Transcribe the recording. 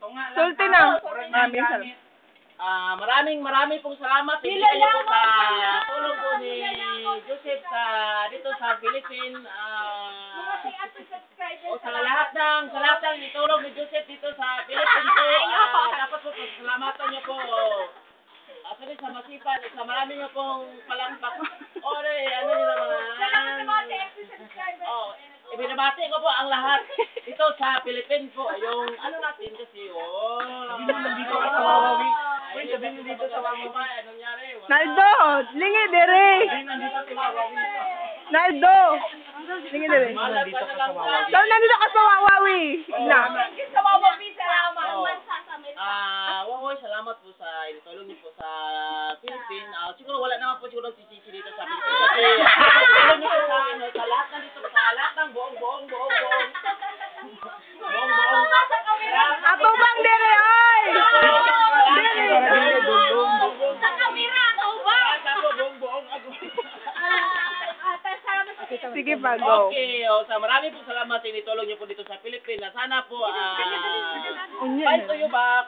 Sulti na. Maraming pong salamat sa inyo po sa tulong po ni Joseph dito sa Philippines. Sa lahat ng itulong ni Joseph dito sa Philippines po, dapat po pasalamatan niyo po. Actually sa masipag, sa marami niyo pong palakpak. Ano niyo naman. Ibinabati ko po ang lahat dito sa Philippines po. Yung ano natin kasi, nandito ka sa Wawawi. Sabihin nyo dito sa Wawawi, anong nangyari? Naldo, lingi dire. Nandito si Wawawi. Naldo, lingi dire. Nandito ka sa Wawawi. So, nandito ka sa Wawawi. Na. Sa Wawawi, salamat. Wawawi, salamat po sa itulong niyo po sa Philippines. Siguro wala naman po siguro sisisi dito sa Philippines. Kasi itulong niyo po sa lahat nandito sa lahat ng buong. Ato bang dire, oy! Sa kamera, ito ba? Buong ako. Sige pa, go. Okay, marami po salamat sa itulong niyo po dito sa Philippines. Sana po, Onion. bye to you back.